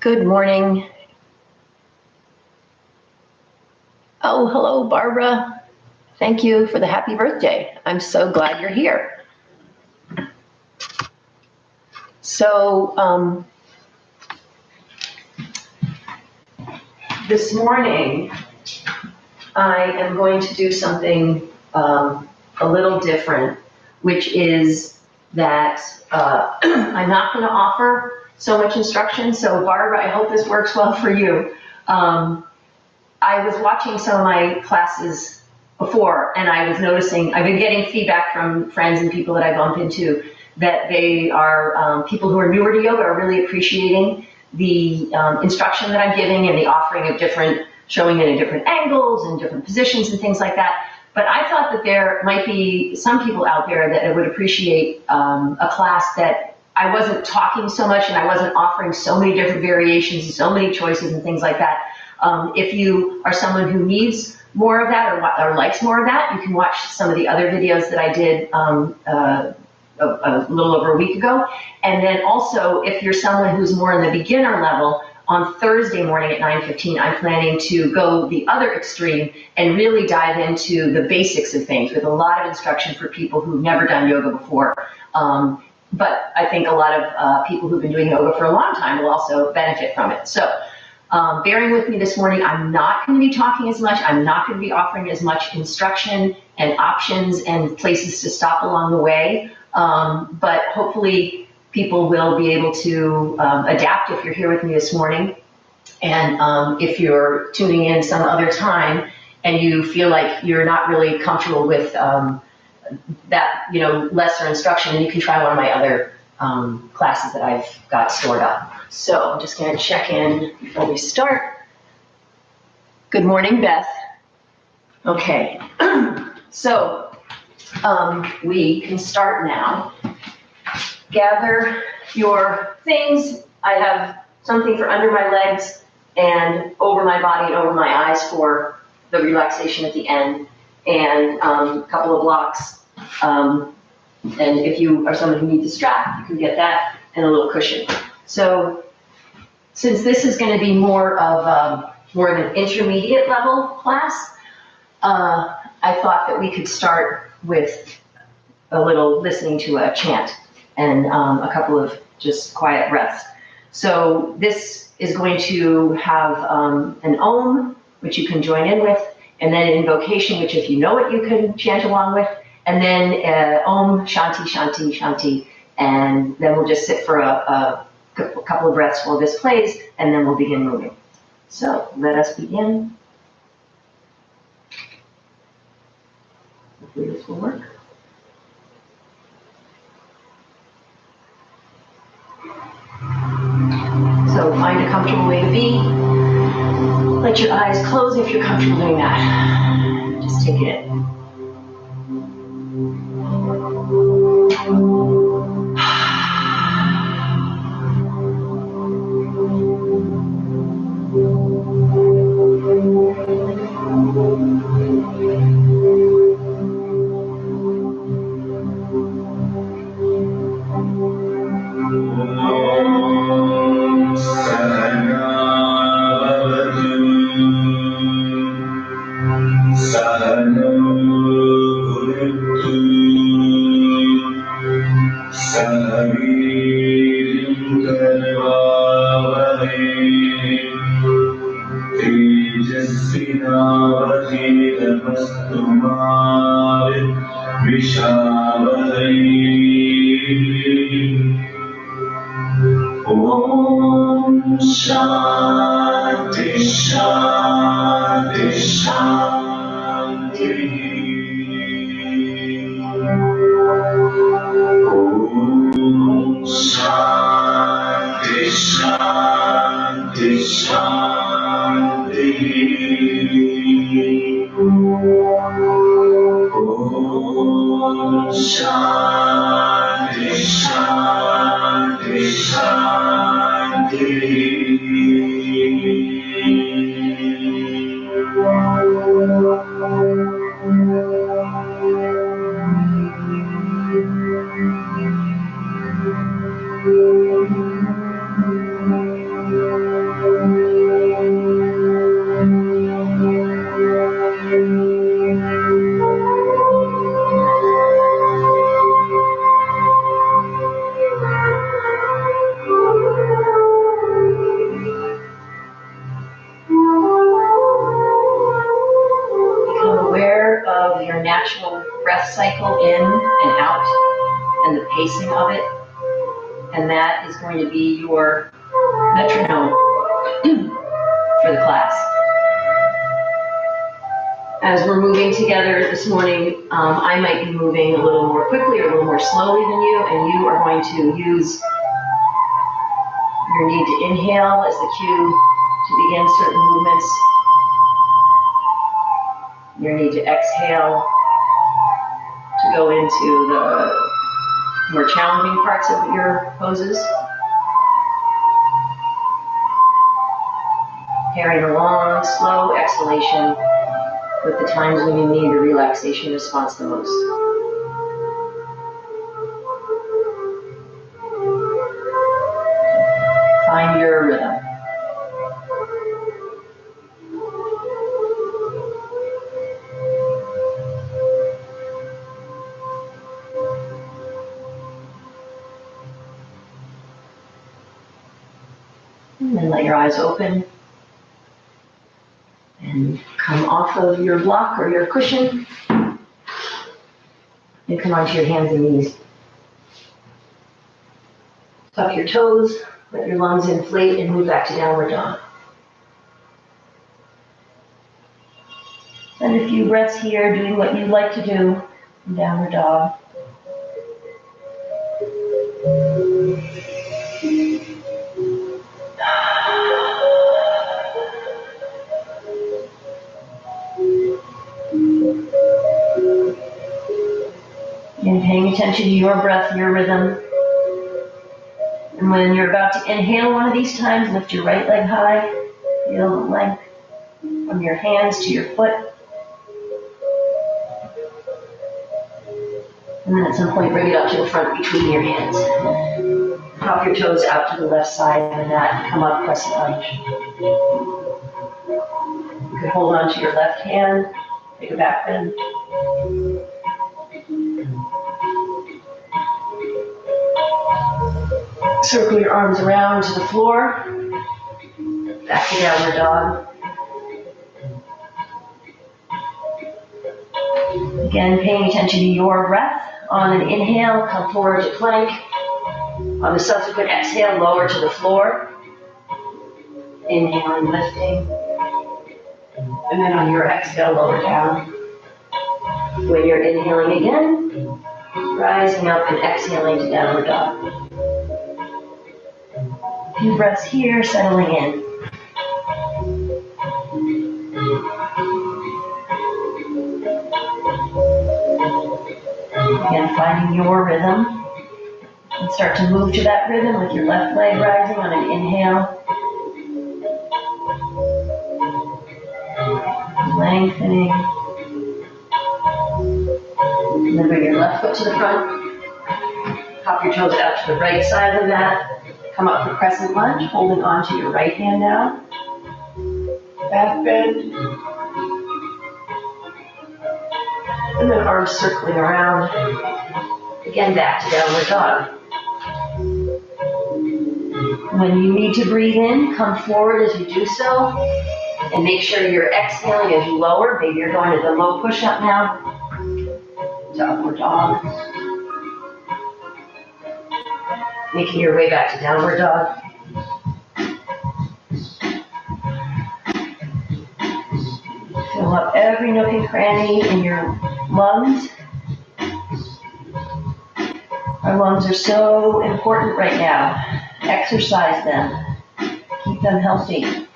Good morning. Oh, hello, Barbara. Thank you for the happy birthday. I'm so glad you're here. So, this morning, I am going to do something a little different, which is that I'm not going to offer so much instruction. So Barbara, I hope this works well for you. I was watching some of my classes before, and I was noticing, I've been getting feedback from friends and people that I bump into that they are, people who are newer to yoga are really appreciating the instruction that I'm giving and the offering of different, showing it in different angles and different positions and things like that. But I thought that there might be some people out there that would appreciate a class that I wasn't talking so much and I wasn't offering so many different variations and so many choices and things like that. If you are someone who needs more of that or likes more of that, you can watch some of the other videos that I did a little over a week ago. And then also, if you're someone who's more in the beginner level, on Thursday morning at 9:15, I'm planning to go the other extreme and really dive into the basics of things with a lot of instruction for people who've never done yoga before. But I think a lot of people who've been doing yoga for a long time will also benefit from it. So bearing with me this morning, I'm not going to be talking as much. I'm not going to be offering as much instruction and options and places to stop along the way. But hopefully people will be able to adapt if you're here with me this morning. And if you're tuning in some other time and you feel like you're not really comfortable with that, lesser instruction, and you can try one of my other classes that I've got stored up. So I'm just going to check in before we start. Good morning, Beth. Okay, so we can start now. Gather your things. I have something for under my legs and over my body and over my eyes for the relaxation at the end, and a couple of blocks. And if you are someone who needs a strap, you can get that and a little cushion. So since this is going to be more of an intermediate level class, I thought that we could start with a little listening to a chant and a couple of just quiet breaths. So this is going to have an Om, which you can join in with, and then an invocation, which if you know it, you can chant along with, and then Om, Shanti, Shanti, Shanti, and then we'll just sit for a couple of breaths while this plays, and then we'll begin moving. So let us begin. Hopefully this will work. So find a comfortable way to be. Let your eyes close if you're comfortable doing that. Just take it in. Om Shanti Shanti Shanti. Om Shanti Shanti Shanti. Om Shanti Shanti Shanti. pacing of it. And that is going to be your metronome for the class. As we're moving together this morning, I might be moving a little more quickly or a little more slowly than you, and you are going to use your need to inhale as the cue to begin certain movements. Your need to exhale to go into the more challenging parts of your poses. Pairing a long, slow exhalation with the times when you need the relaxation response the most. Find your rhythm. And then let your eyes open and come off of your block or your cushion and come onto your hands and knees. Tuck your toes, let your lungs inflate and move back to downward dog. Spend a few breaths here doing what you'd like to do in downward dog. And paying attention to your breath, your rhythm. And when you're about to inhale one of these times, lift your right leg high. Feel the length from your hands to your foot. And then at some point, bring it up to the front between your hands. Pop your toes out to the left side of the mat and come up, crescent lunge. You can hold on to your left hand, take a back bend. Circle your arms around to the floor. Back to downward dog. Again, paying attention to your breath. On an inhale, come forward to plank. On the subsequent exhale, lower to the floor. Inhaling, lifting. And then on your exhale, lower down. When you're inhaling again, rising up and exhaling to downward dog. A few breaths here, settling in. Again, finding your rhythm. And start to move to that rhythm with your left leg rising on an inhale. Lengthening. And then bring your left foot to the front. Hop your toes out to the right side of the mat. Come up for crescent lunge, holding on to your right hand now. Back bend. And then arms circling around. Again, back to downward dog. When you need to breathe in, come forward as you do so. And make sure you're exhaling as you lower. Maybe you're going to the low push-up now. To upward dog. Making your way back to downward dog. Fill up every nook and cranny in your lungs. Our lungs are so important right now. Exercise them. Keep them healthy.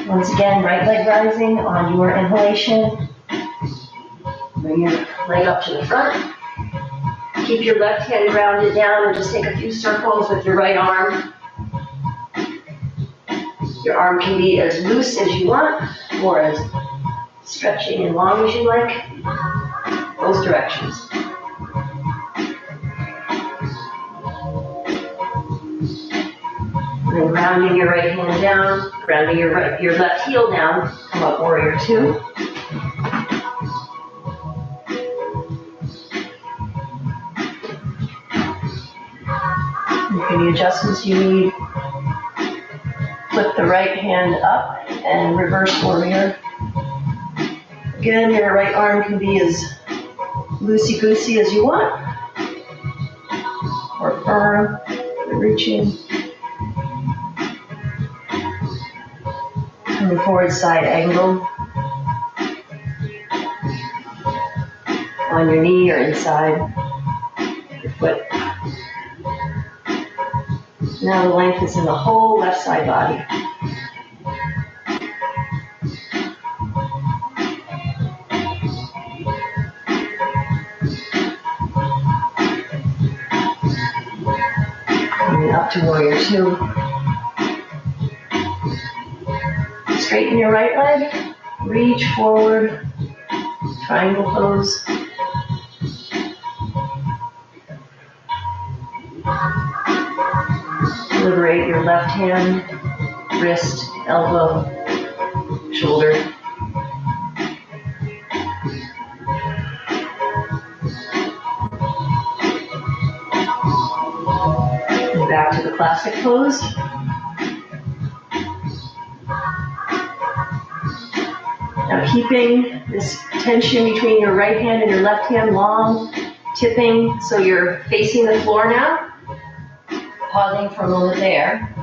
Once again, right leg rising on your inhalation. Bring your leg up to the front. Keep your left hand grounded down and just take a few circles with your right arm. Your arm can be as loose as you want or as stretching and long as you like. Both directions. And then grounding your right hand down, grounding your left heel down, come up warrior two. Any adjustments you need, flip the right hand up and reverse warrior. Again, your right arm can be as loosey-goosey as you want, or firm, reaching. Coming forward, side angle. On your knee or inside your foot. Now the length is in the whole left side body. Coming up to warrior two. Straighten your right leg, reach forward, triangle pose. Liberate your left hand, wrist, elbow, shoulder. And back to the classic pose. Now keeping this tension between your right hand and your left hand long, tipping so you're facing the floor now. Pausing for a moment there,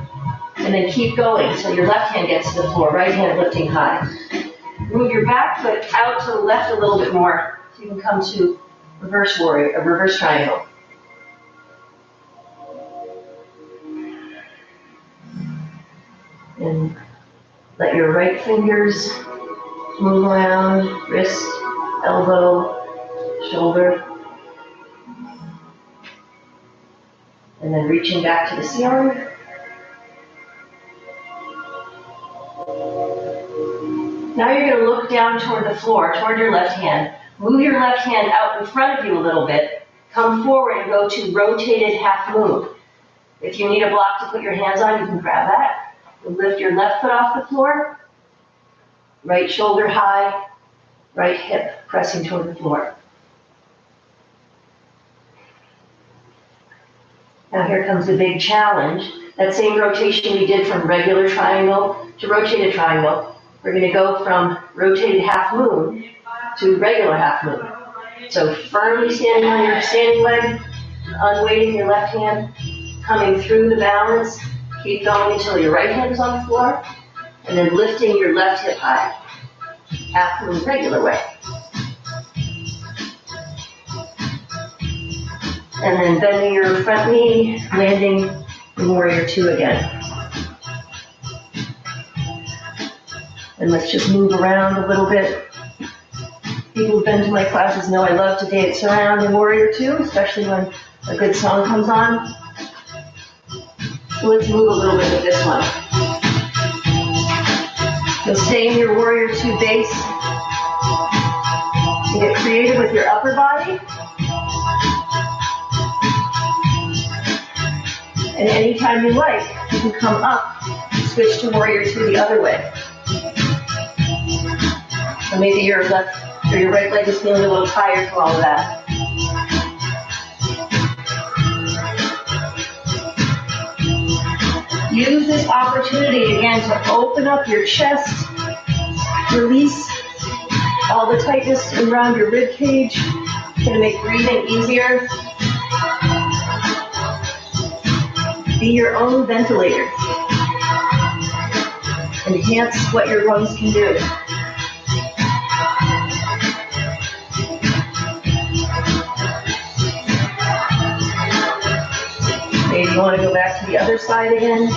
and then keep going so your left hand gets to the floor, right hand lifting high. Move your back foot out to the left a little bit more so you can come to reverse warrior, a reverse triangle. And let your right fingers move around, wrist, elbow, shoulder. And then reaching back to the ceiling. Now you're going to look down toward the floor, toward your left hand. Move your left hand out in front of you a little bit. Come forward and go to rotated half moon. If you need a block to put your hands on, you can grab that. You'll lift your left foot off the floor. Right shoulder high, right hip pressing toward the floor. Now here comes the big challenge. That same rotation we did from regular triangle to rotated triangle. We're going to go from rotated half moon to regular half moon. So firmly standing on your standing leg, unweighting your left hand, coming through the balance. Keep going until your right hand is on the floor, and then lifting your left hip high. Half moon regular way. And then bending your front knee, landing in warrior two again. And let's just move around a little bit. People who've been to my classes know I love to dance around in warrior two, especially when a good song comes on. So let's move a little bit with this one. You'll stay in your warrior two base. You get creative with your upper body. And anytime you like, you can come up, switch to warrior two the other way. So maybe your left or your right leg is feeling a little tired from all of that. Use this opportunity again to open up your chest, release all the tightness around your rib cage. It's going to make breathing easier. Be your own ventilator. Enhance what your lungs can do. Maybe you want to go back to the other side again.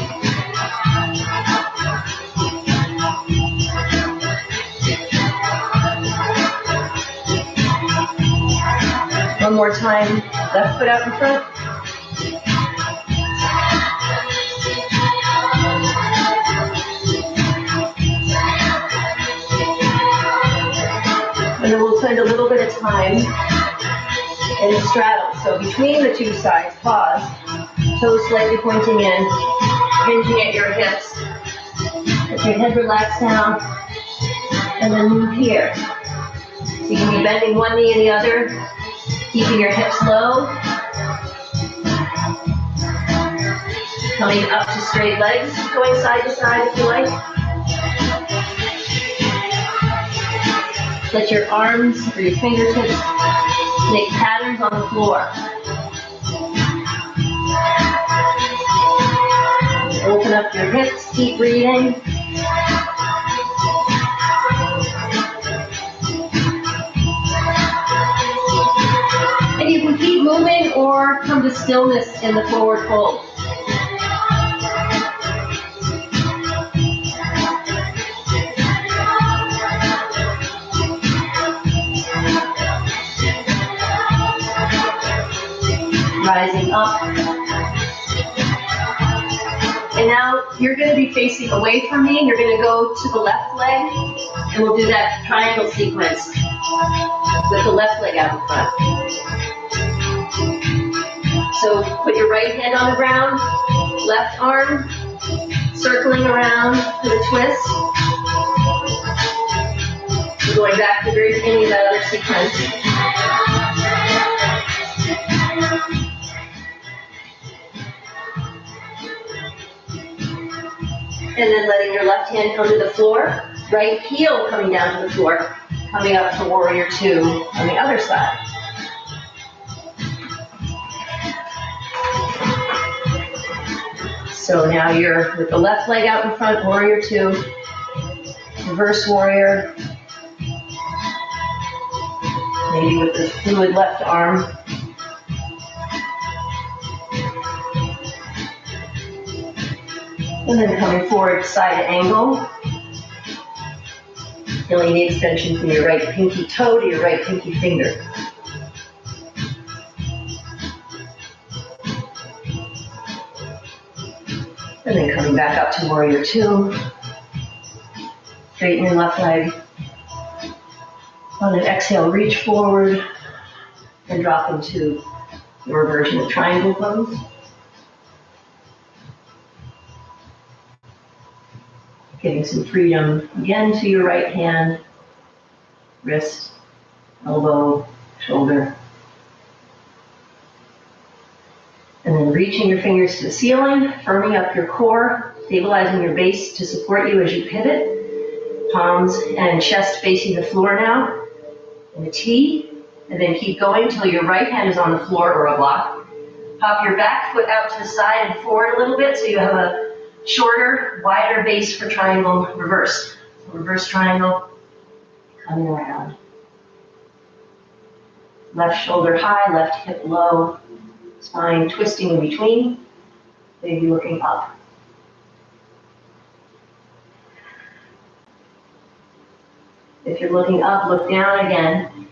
One more time, left foot out in front. And then we'll spend a little bit of time in the straddle. So between the two sides, pause, toes slightly pointing in, hinging at your hips. Let your head relax down, and then move here. So you can be bending one knee and the other, keeping your hips low. Coming up to straight legs, going side to side if you like. Let your arms or your fingertips Make patterns on the floor. Open up your hips, keep breathing. And you can keep moving or come to stillness in the forward fold. Rising up. And now you're going to be facing away from me. You're going to go to the left leg, and we'll do that triangle sequence with the left leg out in front. So put your right hand on the ground, left arm circling around for the twist. We're going back to the very beginning of that other sequence. And then letting your left hand come to the floor, right heel coming down to the floor, coming up to warrior two on the other side. So now you're with the left leg out in front, warrior two, reverse warrior, maybe with the fluid left arm. And then coming forward, side angle. Feeling the extension from your right pinky toe to your right pinky finger. And then coming back up to warrior two. Straighten your left leg. On an exhale, reach forward and drop into your version of triangle pose. Giving some freedom again to your right hand, wrist, elbow, shoulder. And then reaching your fingers to the ceiling, firming up your core, stabilizing your base to support you as you pivot. Palms and chest facing the floor now in a T. And then keep going until your right hand is on the floor or a block. Pop your back foot out to the side and forward a little bit so you have a shorter, wider base for triangle reverse. So reverse triangle, coming around. Left shoulder high, left hip low, spine twisting in between, maybe looking up. If you're looking up, look down again.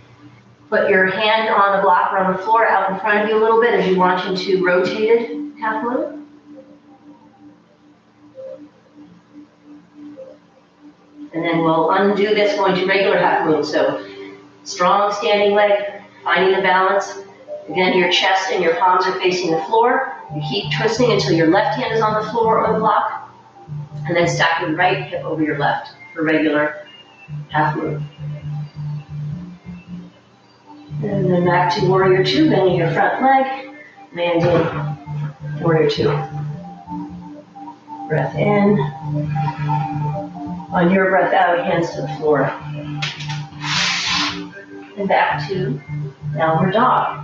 Put your hand on the block or on the floor out in front of you a little bit as you launch into rotated half moon. And then we'll undo this going to regular half moon. So strong standing leg, finding the balance. Again, your chest and your palms are facing the floor. You keep twisting until your left hand is on the floor or the block. And then stack your right hip over your left for regular half moon. And then back to warrior two, bending your front leg, landing warrior two. Breath in. On your breath out, hands to the floor. And back to downward dog.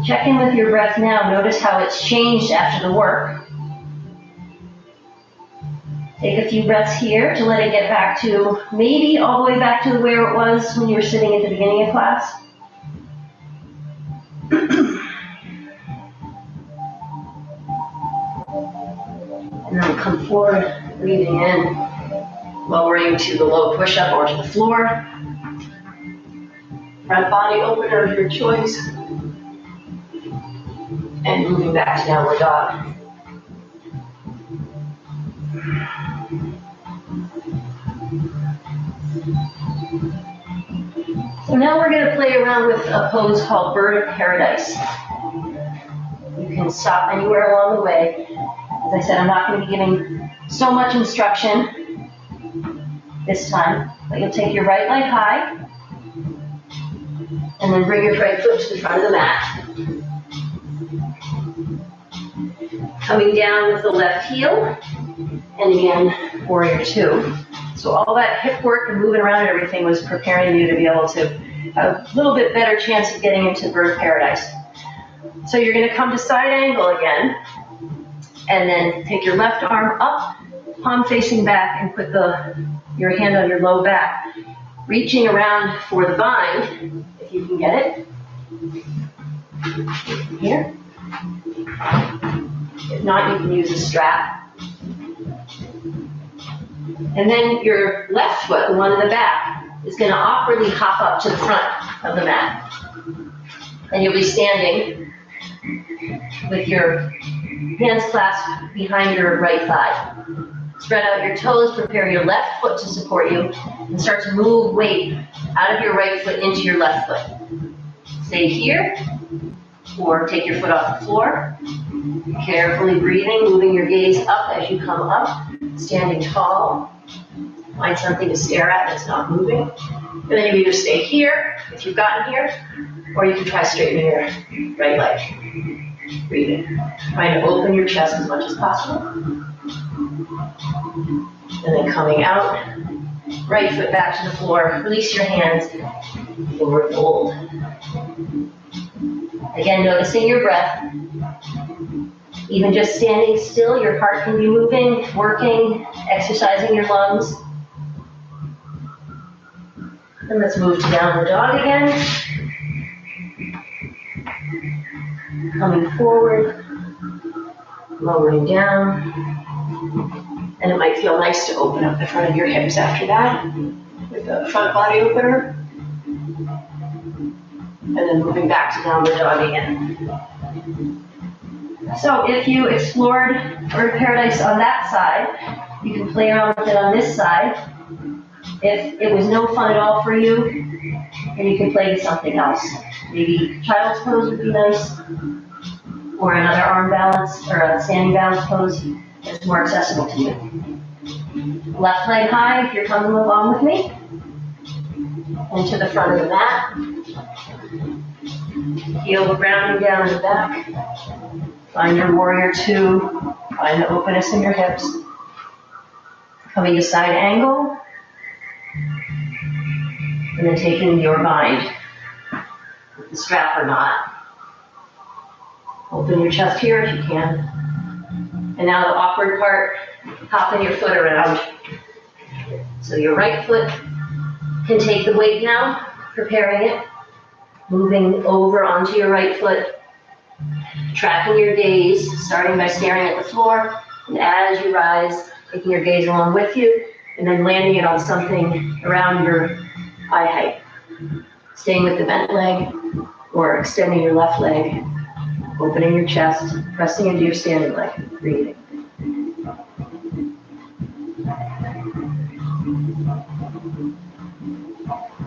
Check in with your breath now. Notice how it's changed after the work. Take a few breaths here to let it get back to, maybe all the way back to where it was when you were sitting at the beginning of class. And then we'll come forward, breathing in, lowering to the low push-up or to the floor. Front body opener of your choice. And moving back to downward dog. So now we're going to play around with a pose called Bird of Paradise. You can stop anywhere along the way. As I said, I'm not going to be giving so much instruction this time, but you'll take your right leg high and then bring your right foot to the front of the mat. Coming down with the left heel, and again, warrior two. So all that hip work and moving around and everything was preparing you to be able to have a little bit better chance of getting into birth paradise. So you're going to come to side angle again, and then take your left arm up, palm facing back, and put your hand on your low back, reaching around for the bind, if you can get it. Here. If not, you can use a strap. And then your left foot, the one in the back, is going to awkwardly hop up to the front of the mat. And you'll be standing with your hands clasped behind your right thigh. Spread out your toes, prepare your left foot to support you, and start to move weight out of your right foot into your left foot. Stay here, or take your foot off the floor. Carefully breathing, moving your gaze up as you come up, standing tall. Find something to stare at that's not moving. And then you either stay here, if you've gotten here, or you can try straightening your right leg. Breathing. Trying to open your chest as much as possible. And then coming out, right foot back to the floor. Release your hands. Forward fold. Again, noticing your breath. Even just standing still, your heart can be moving, working, exercising your lungs. And let's move to downward dog again. Coming forward, lowering down. And it might feel nice to open up the front of your hips after that with the front body opener. And then moving back to downward dog again. So if you explored birth paradise on that side, you can play around with it on this side. If it was no fun at all for you, then you can play with something else. Maybe child's pose would be nice, or another arm balance, or a standing balance pose that's more accessible to you. Left leg high if you're coming along with me. And to the front of the mat. Heel grounding down in the back. Find your warrior two. Find the openness in your hips. Coming to side angle. And then taking your bind. With the strap or not. Open your chest here if you can. And now the awkward part, hopping your foot around. So your right foot can take the weight now, preparing it. Moving over onto your right foot. Tracking your gaze, starting by staring at the floor. And as you rise, taking your gaze along with you. And then landing it on something around your eye height. Staying with the bent leg or extending your left leg. Opening your chest, pressing into your standing leg, breathing.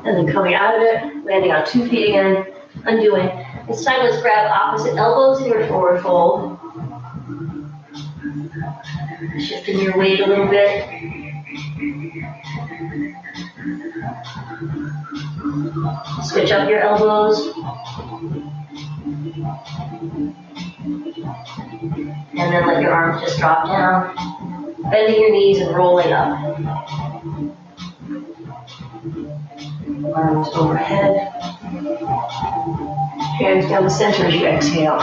And then coming out of it, landing on 2 feet again, undoing. This time let's grab opposite elbows in your forward fold. Shifting your weight a little bit. Switch up your elbows. And then let your arms just drop down. Bending your knees and rolling up. Arms overhead. Hands down the center as you exhale.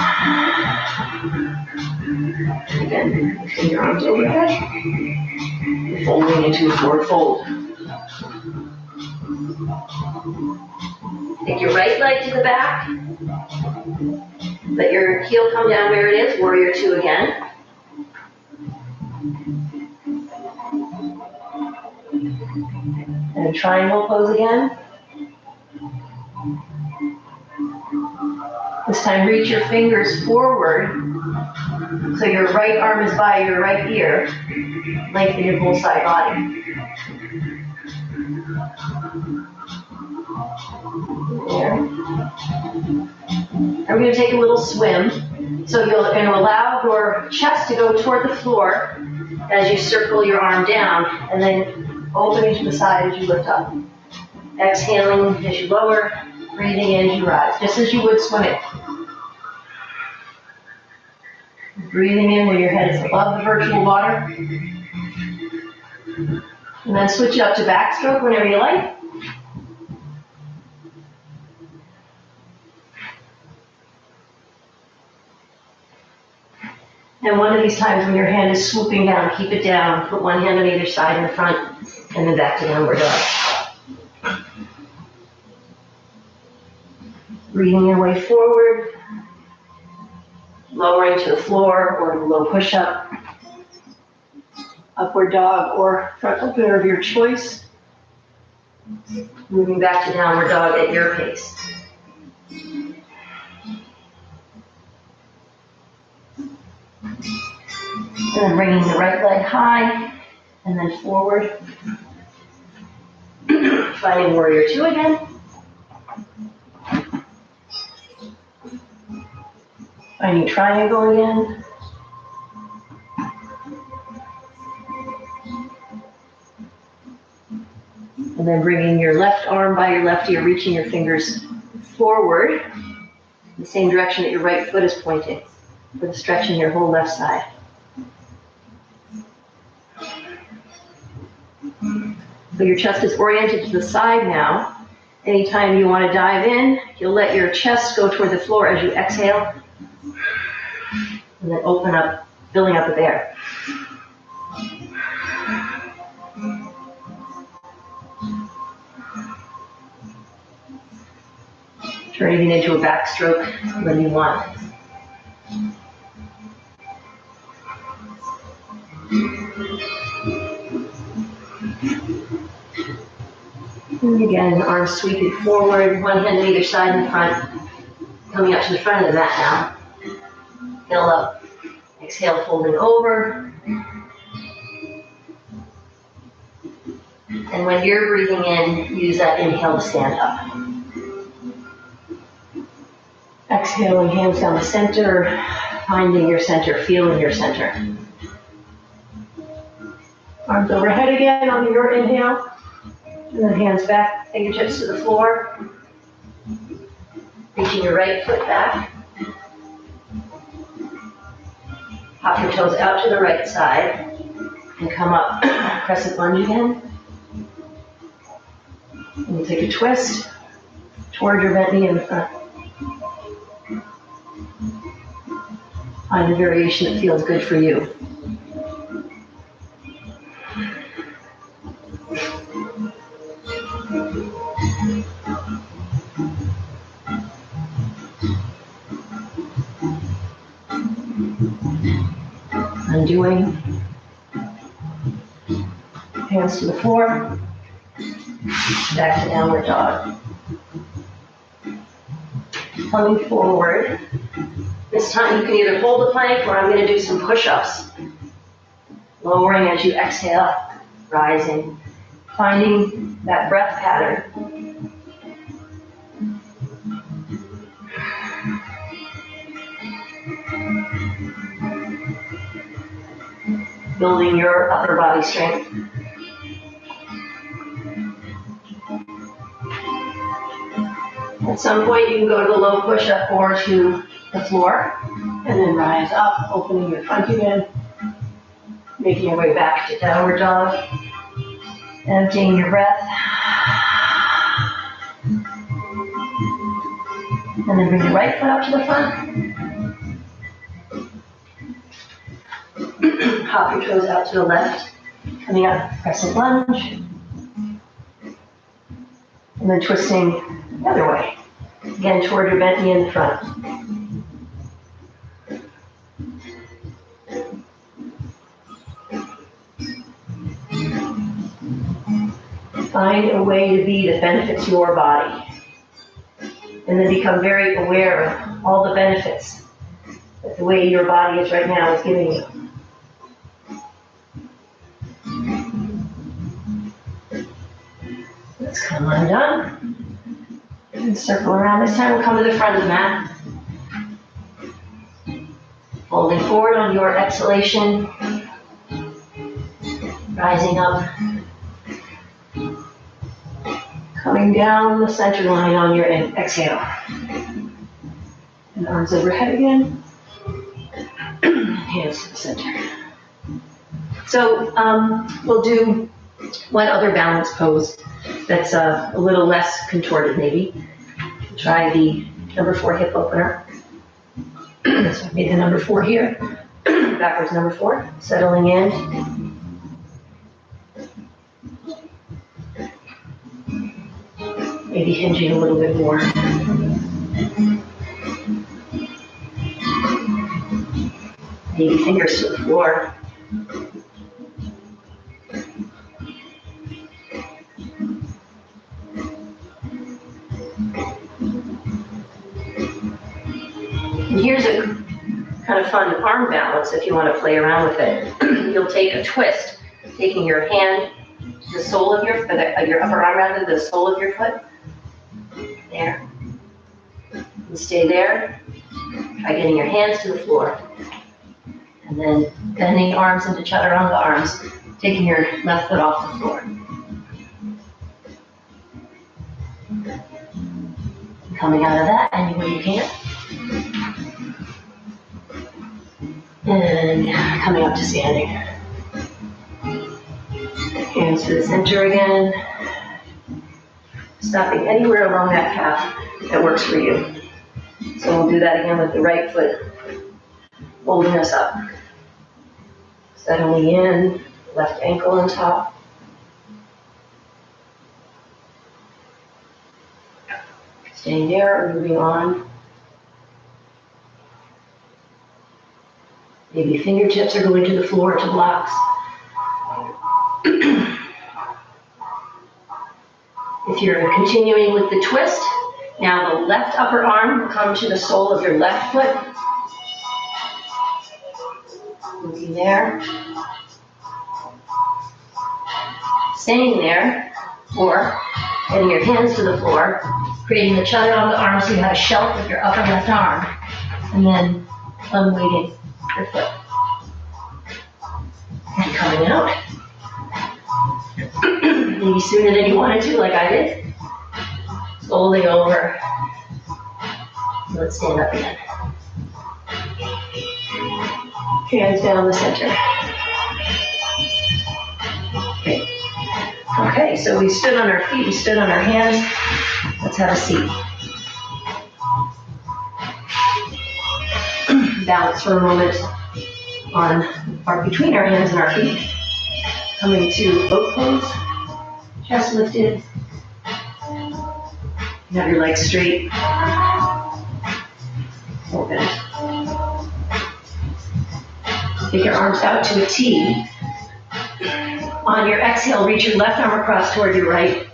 Again, lifting your arms overhead. And folding into a forward fold. Take your right leg to the back. Let your heel come down where it is, warrior two again. And triangle pose again. This time reach your fingers forward. So your right arm is by your right ear. Lengthen your whole side body. There. And we're going to take a little swim. So you're going to allow your chest to go toward the floor as you circle your arm down, and then opening to the side as you lift up. Exhaling as you lower, breathing in as you rise, just as you would swimming. Breathing in when your head is above the virtual water. And then switch it up to backstroke whenever you like. And one of these times when your hand is swooping down, keep it down. Put one hand on either side in front, and then back to downward dog. Breathing your way forward, lowering to the floor or low push-up, upward dog or front opener of your choice. Moving back to downward dog at your pace. And then bringing the right leg high, and then forward. Finding warrior two again. Finding triangle again. And then bringing your left arm by your left ear, reaching your fingers forward, the same direction that your right foot is pointing, for the stretch in your whole left side. So your chest is oriented to the side now. Anytime you want to dive in, you'll let your chest go toward the floor as you exhale, and then open up, filling up with air. Turning it into a backstroke when you want. And again, arms sweeping forward, one hand on either side in front, coming up to the front of the mat now. Fill up, exhale, folding over. And when you're breathing in, use that inhale to stand up. Exhaling, hands down the center, finding your center, feeling your center. Arms overhead again on your inhale. And then hands back, fingertips to the floor. Reaching your right foot back. Hop your toes out to the right side and come up. Crescent lunge again. And you take a twist toward your bent knee in the front. Find a variation that feels good for you. Undoing. Hands to the floor. Back to downward dog. Coming forward. This time you can either hold the plank or I'm going to do some push-ups. Lowering as you exhale, rising. Finding that breath pattern. Building your upper body strength. At some point you can go to the low push-up or to the floor, and then rise up, opening your front again, making your way back to downward dog, emptying your breath, and then bring your right foot up to the front. Hop your toes out to the left, coming up, crescent lunge, and then twisting the other way, again toward your bent knee in the front. Find a way to be that benefits your body, and then become very aware of all the benefits that the way your body is right now is giving you. Let's come undone. And circle around. This time we'll come to the front of the mat. Folding forward on your exhalation. Rising up. Coming down the center line on your exhale. And arms overhead again. Hands to the center. So we'll do One other balance pose that's a little less contorted maybe. Try the number 4 hip opener. So I made the number 4 here. Backwards number 4, settling in. Maybe hinging a little bit more. Maybe fingers to the floor. And here's a kind of fun arm balance if you want to play around with it. You'll take a twist, taking your hand to the sole of your upper arm rather, the sole of your foot. There. And stay there. Try getting your hands to the floor. And then bending arms into chaturanga arms, taking your left foot off the floor. Coming out of that any way you can. And coming up to standing. Hands to the center again. Stopping anywhere along that calf that works for you. So we'll do that again with the right foot holding us up. Settling in, left ankle on top. Staying there or moving on. Maybe fingertips are going to the floor to blocks. If you're continuing with the twist, now the left upper arm will come to the sole of your left foot. Moving there. Staying there, or getting your hands to the floor, creating the chaturanga arm so you have a shelf with your upper left arm, and then unweighting your foot. And coming out. Maybe sooner than you wanted to, like I did. Folding over. Let's stand up again. Hands down the center. Great. Okay, so we stood on our feet, we stood on our hands. Let's have a seat. Balance for a moment between our hands and our feet. Coming to boat pose. Chest lifted. You have your legs straight. Open. Take your arms out to a T. On your exhale, reach your left arm across toward your right.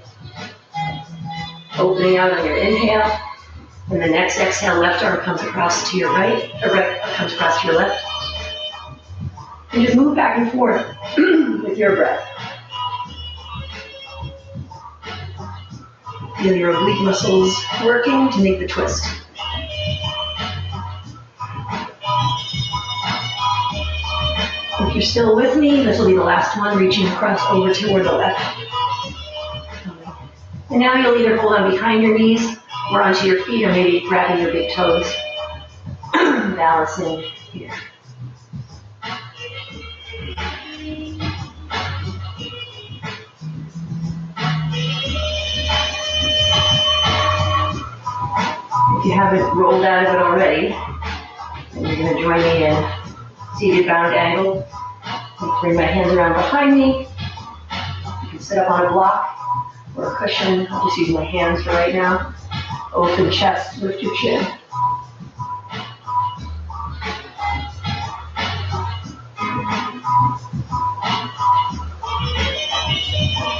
Opening out on your inhale. And the next exhale, left arm comes across to your right, or right comes across to your left. And just move back and forth with your breath. Feel your oblique muscles working to make the twist. If you're still with me, this will be the last one, reaching across over toward the left. And now you'll either hold on behind your knees or onto your feet, or maybe grabbing your big toes. Balancing here. If you haven't rolled out of it already, then you're going to join me in seated bound angle. Bring my hands around behind me. You can sit up on a block or a cushion. I'll just use my hands for right now. Open chest, lift your chin.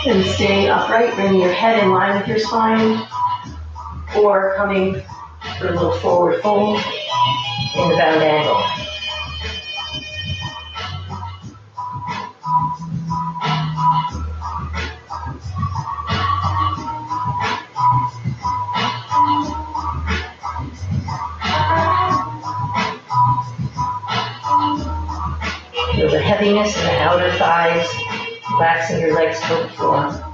And staying upright, bringing your head in line with your spine, or coming for a little forward fold in the bound angle. Feel the heaviness in the outer thighs, relaxing your legs to the floor.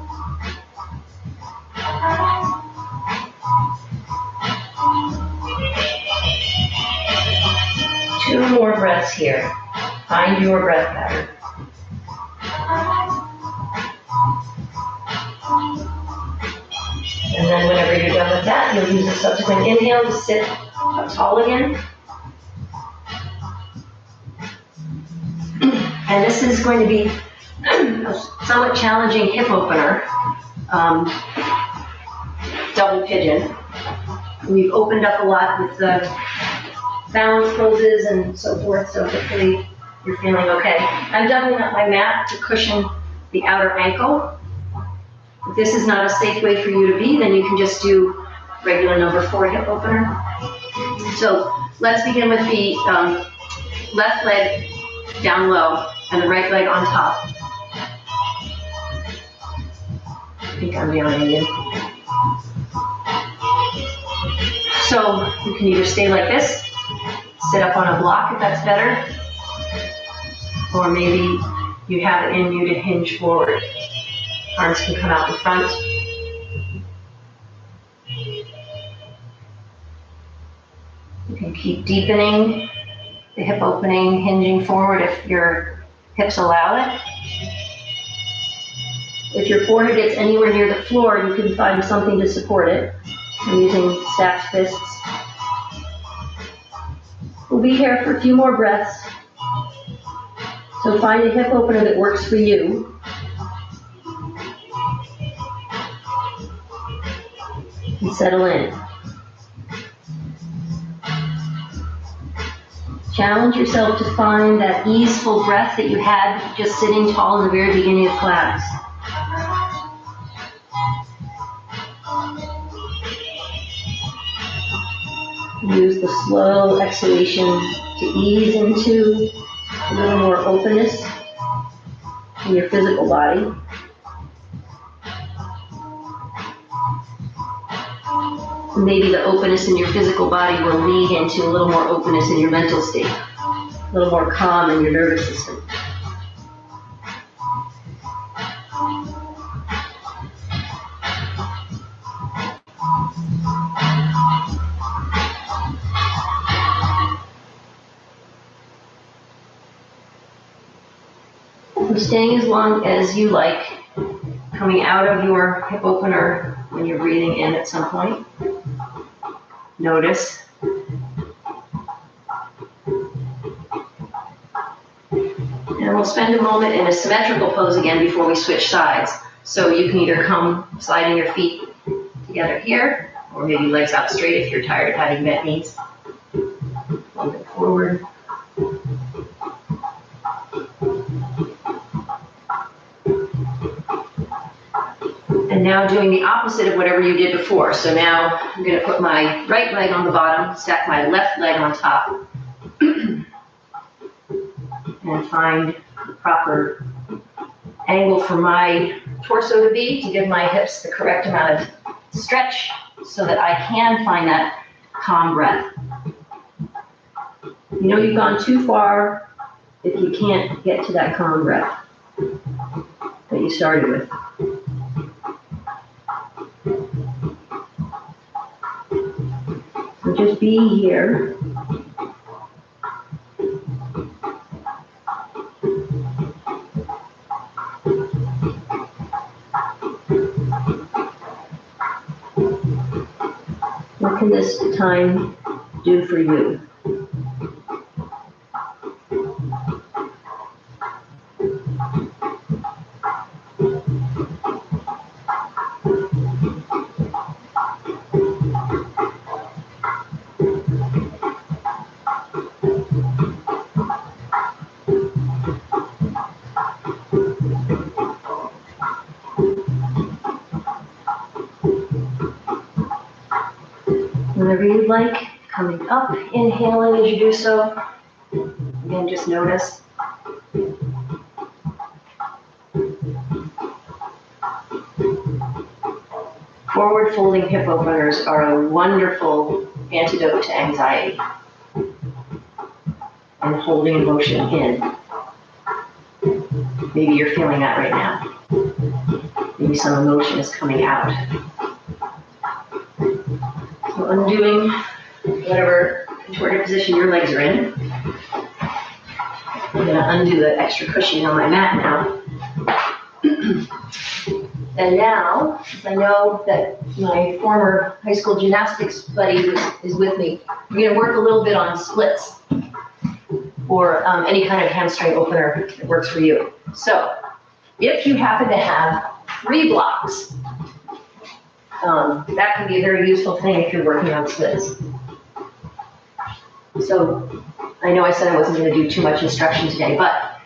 Two more breaths here. Find your breath pattern. And then whenever you're done with that, you'll use a subsequent inhale to sit up tall again. And this is going to be a somewhat challenging hip opener, double pigeon. We've opened up a lot with the balance poses and so forth, so hopefully you're feeling okay. I'm doubling up my mat to cushion the outer ankle. If this is not a safe way for you to be, then you can just do regular number 4 hip opener. So let's begin with the left leg down low and the right leg on top. I think I'm behind you. So you can either stay like this, sit up on a block if that's better, or maybe you have it in you to hinge forward. Arms can come out in front. You can keep deepening the hip opening, hinging forward if your hips allow it. If your forehead gets anywhere near the floor, you can find something to support it. I'm using stacked fists. We'll be here for a few more breaths. So find a hip opener that works for you. And settle in. Challenge yourself to find that easeful breath that you had just sitting tall in the very beginning of class. Use the slow exhalation to ease into a little more openness in your physical body. Maybe the openness in your physical body will lead into a little more openness in your mental state, a little more calm in your nervous system. So staying as long as you like, coming out of your hip opener when you're breathing in at some point. Notice. And we'll spend a moment in a symmetrical pose again before we switch sides. So you can either come sliding your feet together here, or maybe legs out straight if you're tired of having bent knees. Move it forward. And now doing the opposite of whatever you did before. So now I'm going to put my right leg on the bottom, stack my left leg on top, and find the proper angle for my torso to be to give my hips the correct amount of stretch so that I can find that calm breath. You know you've gone too far if you can't get to that calm breath that you started with. So just be here. What can this time do for you? Whenever you'd like, coming up, inhaling as you do so. Again, just notice. Forward folding hip openers are a wonderful antidote to anxiety and holding emotion in. Maybe you're feeling that right now. Maybe some emotion is coming out. So undoing whatever contorted position your legs are in. I'm going to undo the extra cushioning on my mat now. And now, I know that my former high school gymnastics buddy is with me. We're gonna work a little bit on splits or any kind of hamstring opener that works for you. So if you happen to have 3 blocks, that can be a very useful thing if you're working on splits. So I know I said I wasn't gonna do too much instruction today, but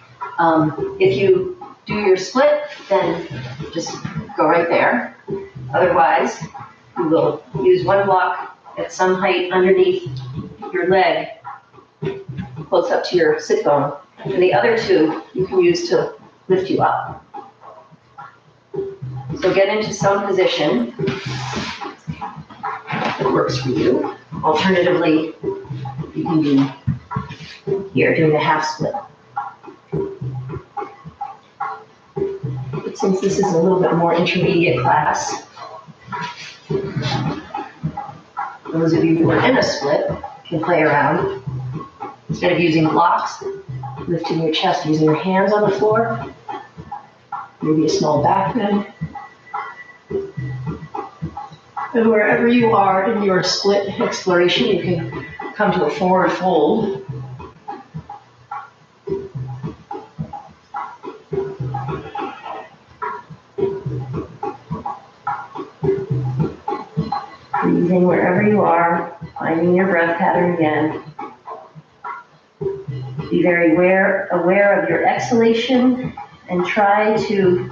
if you do your split, then just go right there. Otherwise, you will use 1 block at some height underneath your leg, close up to your sit bone. And the other 2 you can use to lift you up. So get into some position that works for you. Alternatively, you can be here doing a half split. But since this is a little bit more intermediate class, those of you who are in a split can play around. Instead of using blocks, lifting your chest using your hands on the floor, maybe a small back bend. And wherever you are in your split exploration, you can come to a forward fold. Breathing wherever you are, finding your breath pattern again. Be very aware of your exhalation and try to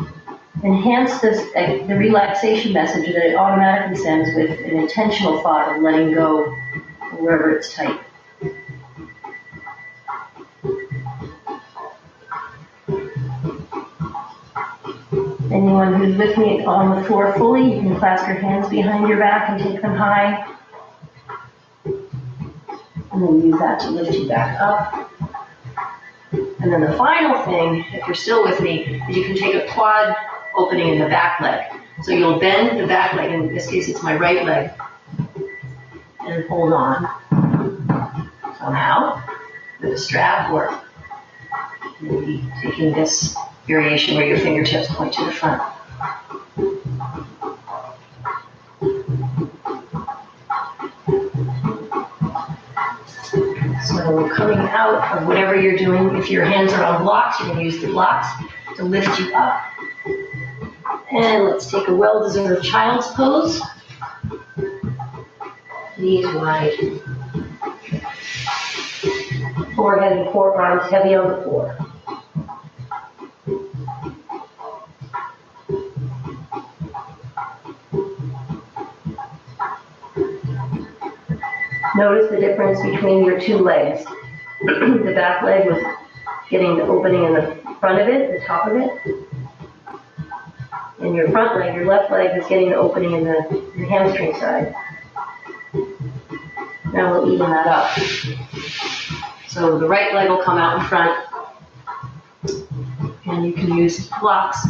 enhance the relaxation message that it automatically sends with an intentional thought of letting go wherever it's tight. Anyone who's with me on the floor fully, you can clasp your hands behind your back and take them high. And then use that to lift you back up. And then the final thing, if you're still with me, is you can take a quad opening in the back leg. So you'll bend the back leg, in this case it's my right leg, and hold on somehow with a strap, or maybe taking this variation where your fingertips point to the front. So coming out of whatever you're doing, if your hands are on blocks, you can use the blocks to lift you up. And let's take a well-deserved child's pose. Knees wide. Forehead and forearms heavy on the floor. Notice the difference between your 2 legs. The back leg was getting the opening in the front of it, the top of it. And your front leg, your left leg, is getting the opening in the hamstring side. Now we'll even that up. So the right leg will come out in front. And you can use blocks.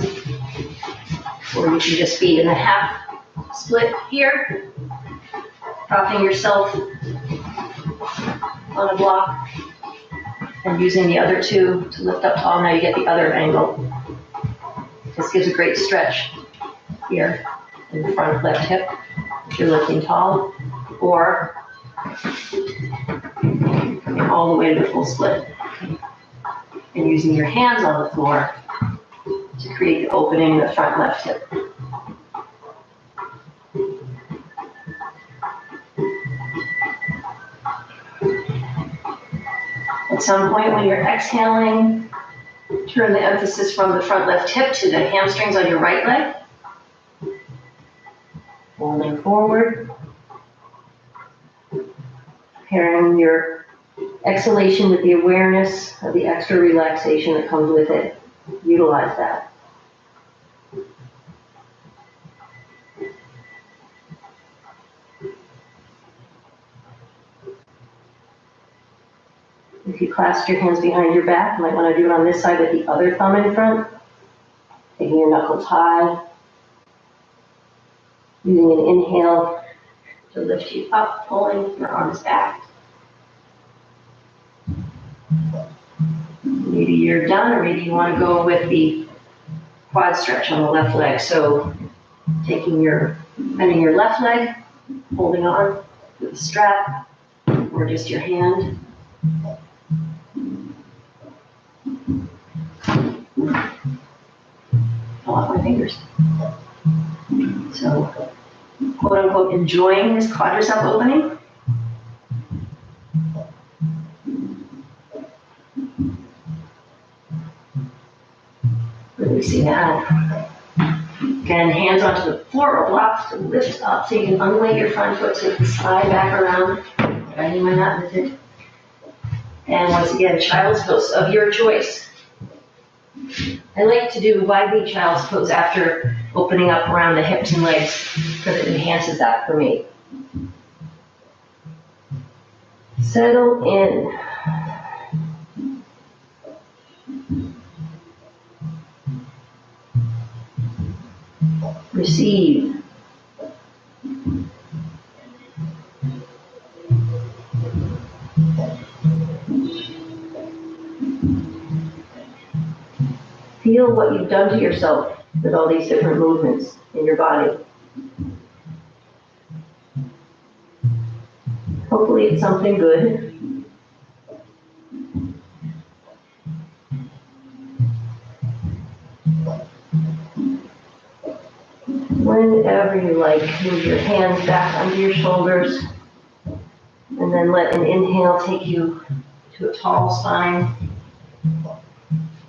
Or you can just be in a half split here. Propping yourself on a block and using the other 2 to lift up tall. Now you get the other angle. This gives a great stretch here in the front left hip if you're lifting tall, or coming all the way to the full split and using your hands on the floor to create the opening in the front left hip. At some point when you're exhaling, turn the emphasis from the front left hip to the hamstrings on your right leg. Folding forward. Pairing your exhalation with the awareness of the extra relaxation that comes with it. Utilize that. If you clasp your hands behind your back, you might want to do it on this side with the other thumb in front. Taking your knuckles high. Using an inhale to lift you up, pulling your arms back. Maybe you're done, or maybe you want to go with the quad stretch on the left leg. So Bending your left leg, holding on with a strap, or just your hand. Pull off my fingers. So, quote unquote, enjoying this quadricep opening. Releasing that. Again, hands onto the floor or blocks to lift up so you can unweight your front foot so you can slide back around, guiding my mat lifted. And once again, child's pose of your choice. I like to do wide-knee child's pose after opening up around the hips and legs because it enhances that for me. Settle in. Receive. Feel what you've done to yourself with all these different movements in your body. Hopefully it's something good. Whenever you like, move your hands back under your shoulders, and then let an inhale take you to a tall spine.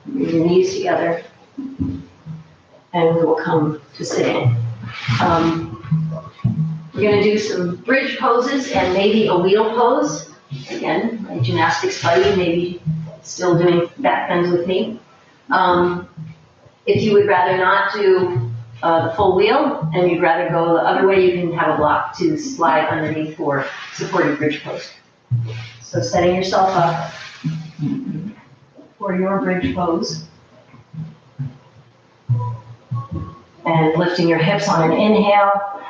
Bring your knees together, and we will come to sitting. We're going to do some bridge poses and maybe a wheel pose. Again, my gymnastics buddy, maybe still doing back bends with me. If you would rather not do the full wheel and you'd rather go the other way, you can have a block to slide underneath for supported bridge pose. So setting yourself up for your bridge pose and lifting your hips on an inhale,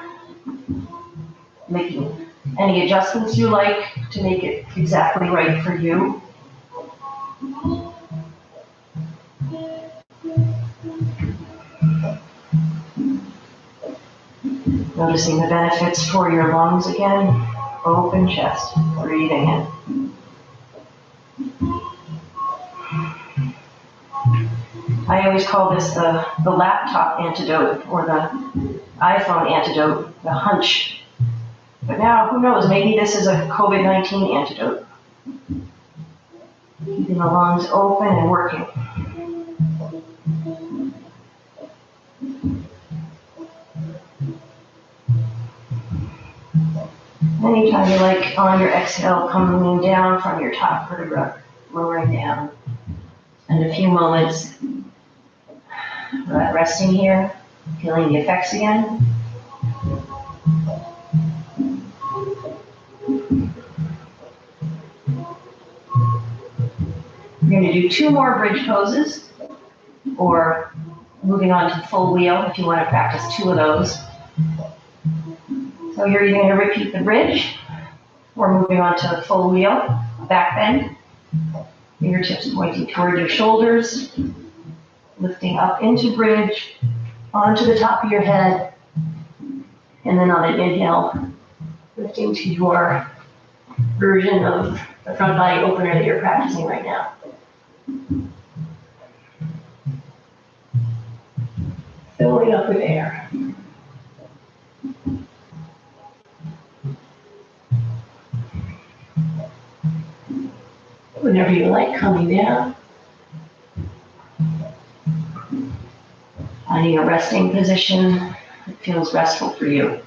making any adjustments you like to make it exactly right for you. Noticing the benefits for your lungs again. Open chest, breathing in. I always call this the laptop antidote or the iPhone antidote, the hunch. But now, who knows, maybe this is a COVID-19 antidote. Keeping the lungs open and working. Anytime you like, on your exhale, coming down from your top vertebra, lowering down. And a few moments resting here, feeling the effects again. We're going to do 2 more bridge poses, or moving on to full wheel if you want to practice 2 of those. So you're either going to repeat the bridge, or moving on to full wheel, back bend. Fingertips pointing toward your shoulders, lifting up into bridge, onto the top of your head, and then on an inhale, lifting to your version of the front body opener that you're practicing right now. Filling up with air. Whenever you like, coming down. Finding a resting position that feels restful for you.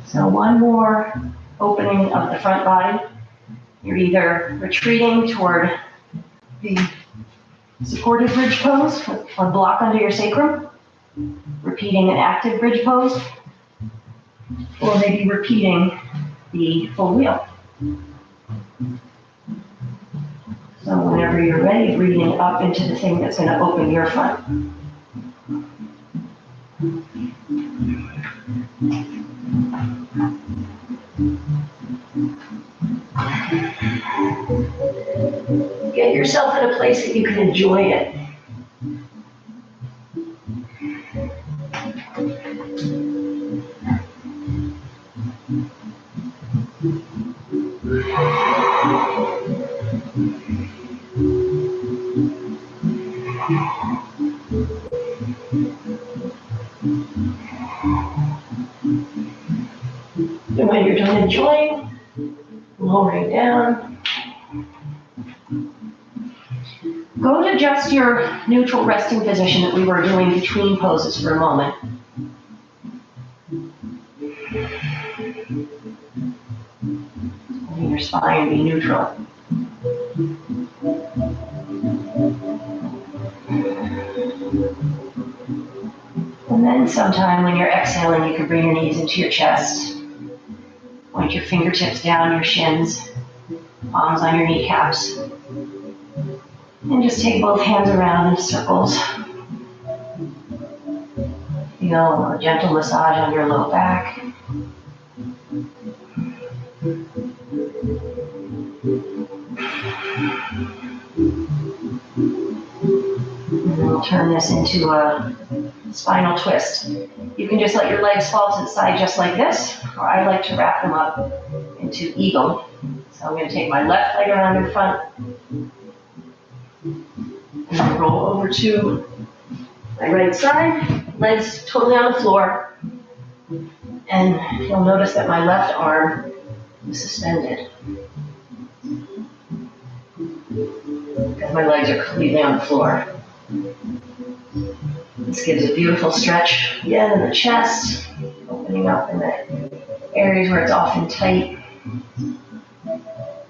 So 1 more opening of the front body. You're either retreating toward the supported bridge pose or block under your sacrum, repeating an active bridge pose, or maybe repeating the full wheel. So whenever you're ready, breathing up into the thing that's going to open your front. enjoy it. And when you're done enjoying, lowering down, go to just your neutral resting position that we were doing between poses for a moment. Letting your spine be neutral. And then sometime when you're exhaling, you can bring your knees into your chest. Point your fingertips down your shins, palms on your kneecaps. And just take both hands around in circles. Feel a gentle massage on your low back. And then we'll turn this into a spinal twist. You can just let your legs fall to the side just like this, or I like to wrap them up into eagle. So I'm going to take my left leg around in front and roll over to my right side, legs totally on the floor, and you'll notice that my left arm is suspended because my legs are completely on the floor. This gives a beautiful stretch again in the chest, opening up in the areas where it's often tight.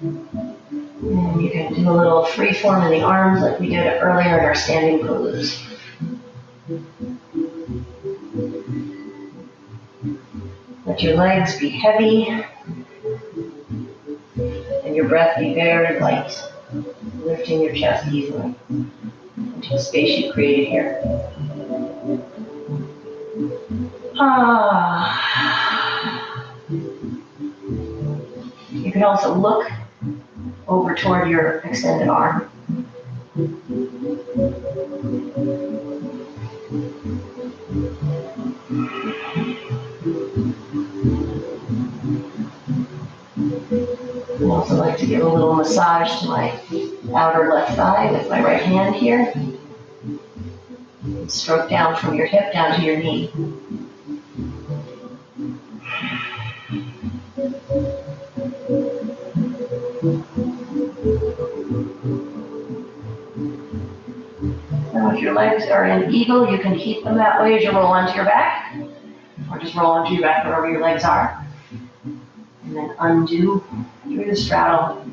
And you can do a little free form in the arms like we did earlier in our standing pose. Let your legs be heavy and your breath be very light, lifting your chest easily into the space you created here. You can also look over toward your extended arm. I also like to give a little massage to my outer left thigh with my right hand here. Stroke down from your hip down to your knee. Now if your legs are in eagle, you can keep them that way as you roll onto your back, or just roll onto your back wherever your legs are. And then undo through the straddle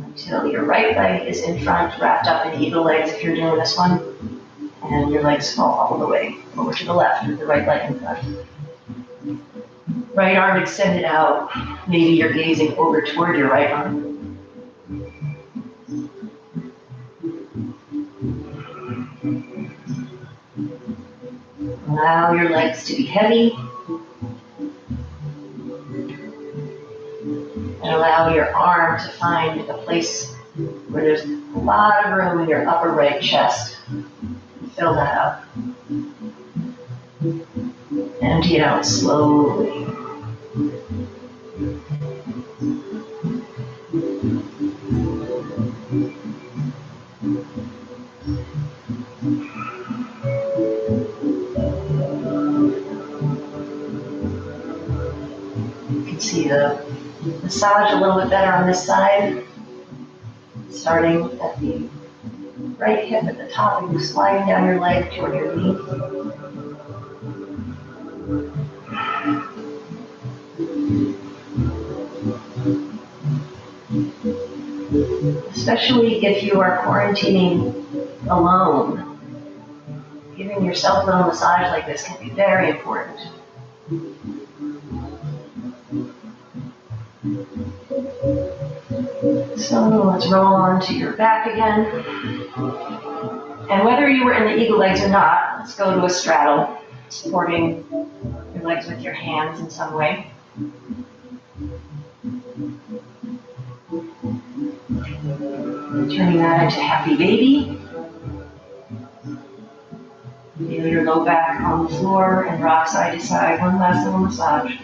until your right leg is in front, wrapped up in eagle legs if you're doing this one, and your legs fall all the way over to the left with the right leg in front. Right arm extended out. Maybe you're gazing over toward your right arm. Allow your legs to be heavy. And allow your arm to find a place where there's a lot of room in your upper right chest. Fill that up. Empty it out slowly. You can see the massage a little bit better on this side, starting at the right hip at the top and sliding down your leg toward your knee. Especially if you are quarantining alone, giving yourself a little massage like this can be very important. So let's roll on to your back again. And whether you were in the eagle legs or not, let's go to a straddle, supporting your legs with your hands in some way. Turning that into happy baby. Feel your low back on the floor and rock side to side. One last little massage.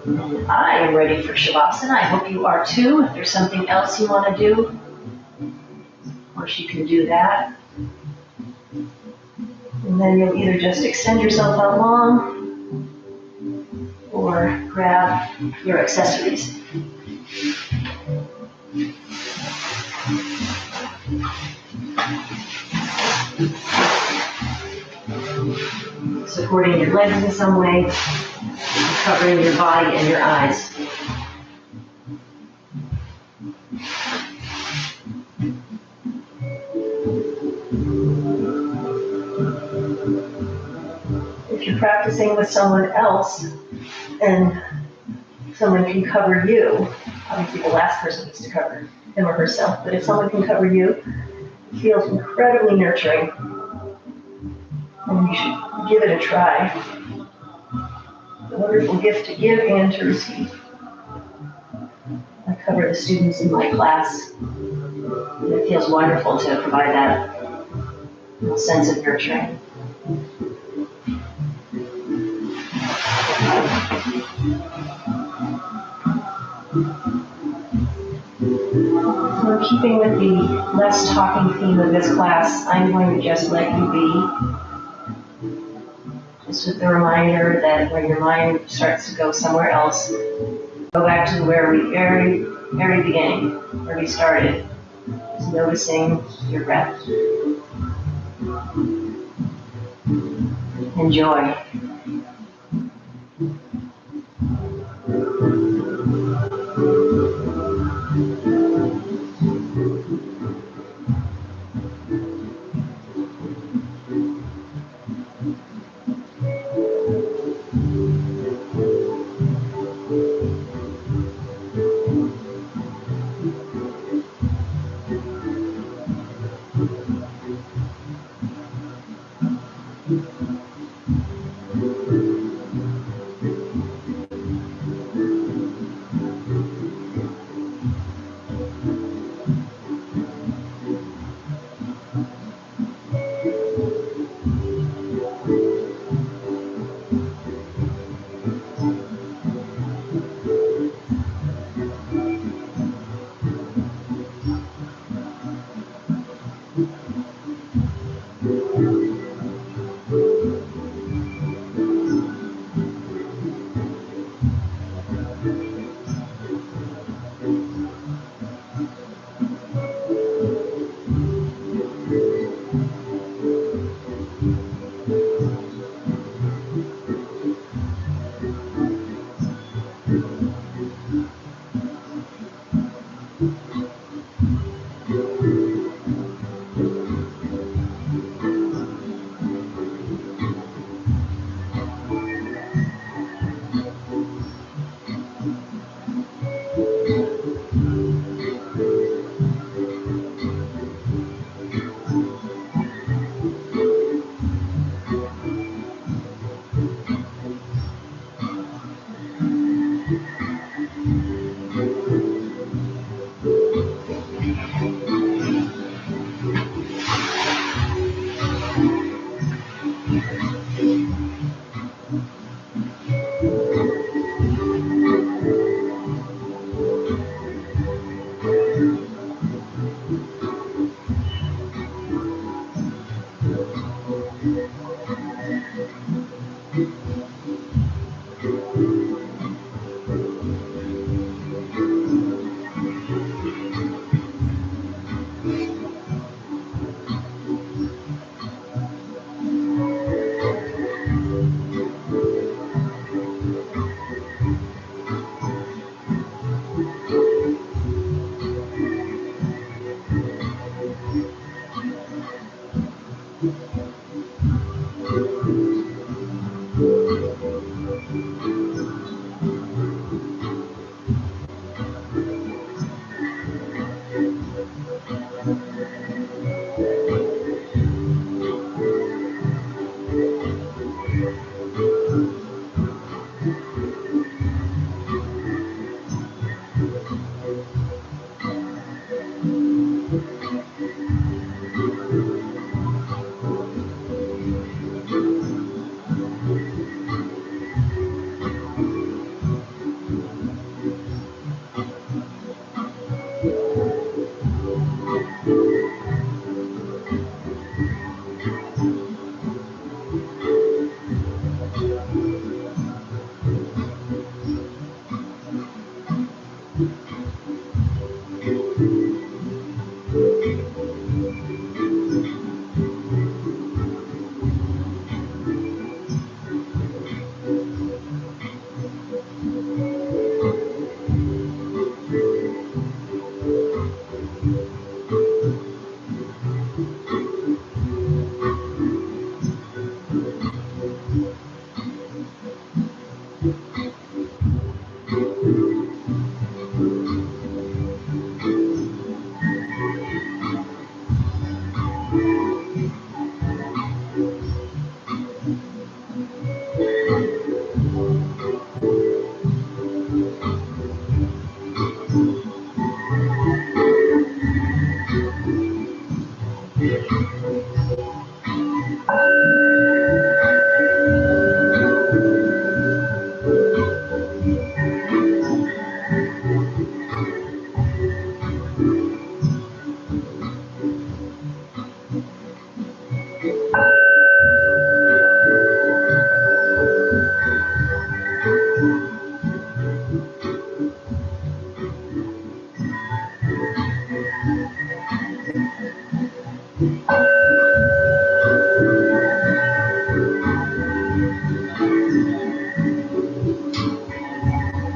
And I am ready for Shavasana. I hope you are too. If there's something else you want to do, of course you can do that. And then you'll either just extend yourself out long or grab your accessories. Supporting your legs in some way, covering your body and your eyes. If you're practicing with someone else and someone can cover you, obviously the last person needs to cover him or herself, but if someone can cover you, it feels incredibly nurturing. And you should give it a try. It's a wonderful gift to give and to receive. I cover the students in my class, and it feels wonderful to provide that sense of nurturing. So keeping with the less talking theme of this class, I'm going to just let you be. Just with the reminder that when your mind starts to go somewhere else, go back to where we very beginning, where we started. Just noticing your breath. Enjoy.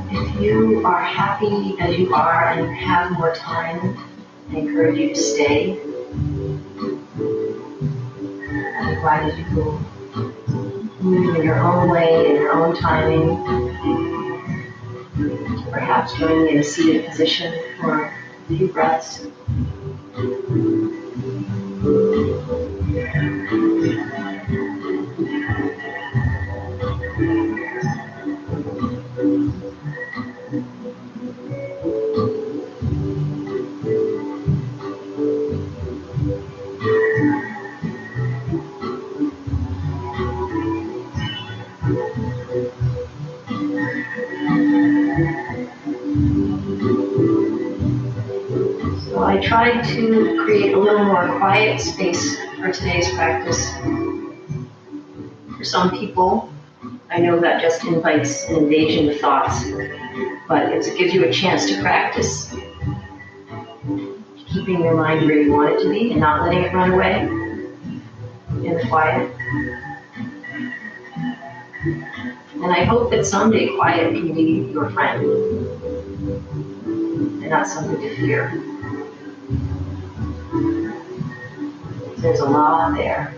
If you are happy as you are and you have more time, I encourage you to stay. Otherwise, you will move in your own way, in your own timing. Perhaps joining in a seated position for a few breaths. So I tried to create a little more quiet space for today's practice. For some people, I know that just invites an invasion of thoughts, but it gives you a chance to practice keeping your mind where you want it to be and not letting it run away in the quiet. And I hope that someday quiet can be your friend and not something to fear. There's a lot there.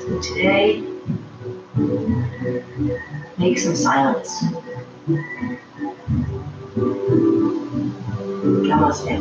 So today, make some silence. Namaste.